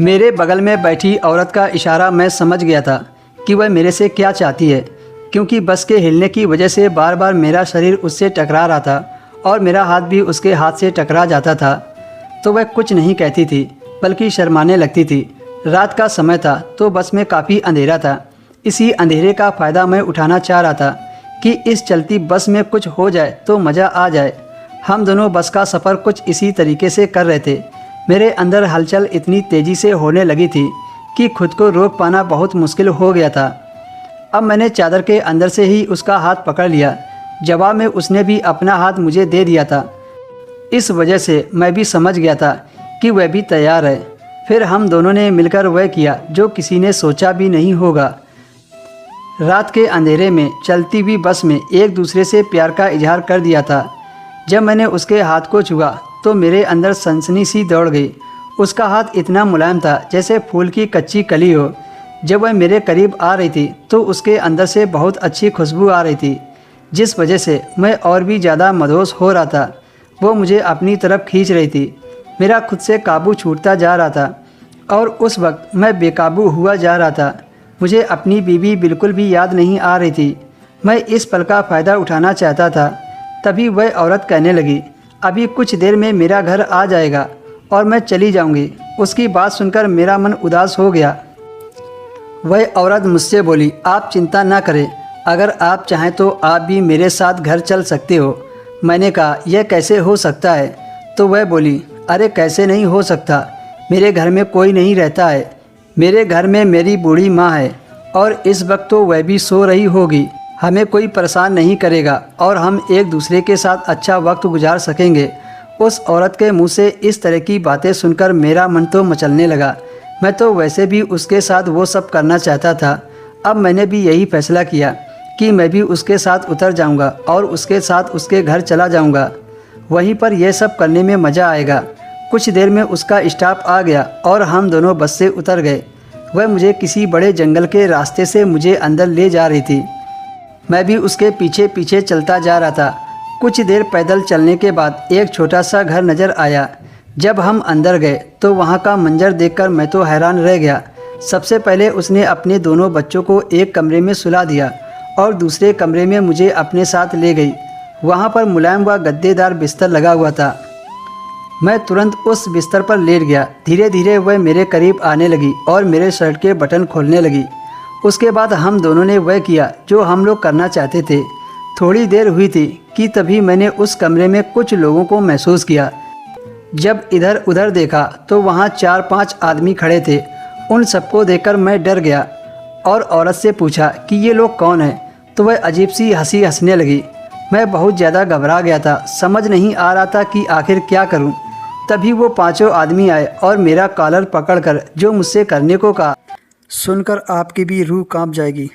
मेरे बगल में बैठी औरत का इशारा मैं समझ गया था कि वह मेरे से क्या चाहती है, क्योंकि बस के हिलने की वजह से बार बार मेरा शरीर उससे टकरा रहा था और मेरा हाथ भी उसके हाथ से टकरा जाता था। तो वह कुछ नहीं कहती थी, बल्कि शर्माने लगती थी। रात का समय था तो बस में काफ़ी अंधेरा था। इसी अंधेरे का फ़ायदा मैं उठाना चाह रहा था कि इस चलती बस में कुछ हो जाए तो मज़ा आ जाए। हम दोनों बस का सफ़र कुछ इसी तरीके से कर रहे थे। मेरे अंदर हलचल इतनी तेज़ी से होने लगी थी कि खुद को रोक पाना बहुत मुश्किल हो गया था। अब मैंने चादर के अंदर से ही उसका हाथ पकड़ लिया। जवाब में उसने भी अपना हाथ मुझे दे दिया था। इस वजह से मैं भी समझ गया था कि वह भी तैयार है। फिर हम दोनों ने मिलकर वह किया जो किसी ने सोचा भी नहीं होगा। रात के अंधेरे में चलती हुई बस में एक दूसरे से प्यार का इजहार कर दिया था। जब मैंने उसके हाथ को छुआ तो मेरे अंदर सनसनी सी दौड़ गई। उसका हाथ इतना मुलायम था जैसे फूल की कच्ची कली हो। जब वह मेरे करीब आ रही थी तो उसके अंदर से बहुत अच्छी खुशबू आ रही थी, जिस वजह से मैं और भी ज़्यादा मदहोश हो रहा था। वो मुझे अपनी तरफ खींच रही थी। मेरा खुद से काबू छूटता जा रहा था और उस वक्त मैं बेकाबू हुआ जा रहा था। मुझे अपनी बीवी बिल्कुल भी याद नहीं आ रही थी। मैं इस पल का फ़ायदा उठाना चाहता था। तभी वह औरत कहने लगी, अभी कुछ देर में मेरा घर आ जाएगा और मैं चली जाऊंगी। उसकी बात सुनकर मेरा मन उदास हो गया। वह औरत मुझसे बोली, आप चिंता ना करें, अगर आप चाहें तो आप भी मेरे साथ घर चल सकते हो। मैंने कहा, यह कैसे हो सकता है? तो वह बोली, अरे कैसे नहीं हो सकता, मेरे घर में कोई नहीं रहता है। मेरे घर में मेरी बूढ़ी माँ है और इस वक्त तो वह भी सो रही होगी। हमें कोई परेशान नहीं करेगा और हम एक दूसरे के साथ अच्छा वक्त गुजार सकेंगे। उस औरत के मुंह से इस तरह की बातें सुनकर मेरा मन तो मचलने लगा। मैं तो वैसे भी उसके साथ वो सब करना चाहता था। अब मैंने भी यही फैसला किया कि मैं भी उसके साथ उतर जाऊंगा और उसके साथ उसके घर चला जाऊंगा। वहीं पर यह सब करने में मज़ा आएगा। कुछ देर में उसका स्टाफ आ गया और हम दोनों बस से उतर गए। वह मुझे किसी बड़े जंगल के रास्ते से मुझे अंदर ले जा रही थी। मैं भी उसके पीछे पीछे चलता जा रहा था। कुछ देर पैदल चलने के बाद एक छोटा सा घर नज़र आया। जब हम अंदर गए तो वहाँ का मंजर देखकर मैं तो हैरान रह गया। सबसे पहले उसने अपने दोनों बच्चों को एक कमरे में सुला दिया और दूसरे कमरे में मुझे अपने साथ ले गई। वहाँ पर मुलायम व गद्देदार बिस्तर लगा हुआ था। मैं तुरंत उस बिस्तर पर लेट गया। धीरे धीरे वह मेरे करीब आने लगी और मेरे शर्ट के बटन खोलने लगी। उसके बाद हम दोनों ने वह किया जो हम लोग करना चाहते थे। थोड़ी देर हुई थी कि तभी मैंने उस कमरे में कुछ लोगों को महसूस किया। जब इधर उधर देखा तो वहाँ 4-5 आदमी खड़े थे। उन सबको देखकर मैं डर गया और औरत से पूछा कि ये लोग कौन हैं? तो वह अजीब सी हंसी हंसने लगी। मैं बहुत ज़्यादा घबरा गया था, समझ नहीं आ रहा था कि आखिर क्या करूं। तभी वो 5 आदमी आए और मेरा कॉलर पकड़कर जो मुझसे करने को कहा, सुनकर आपकी भी रूह कांप जाएगी।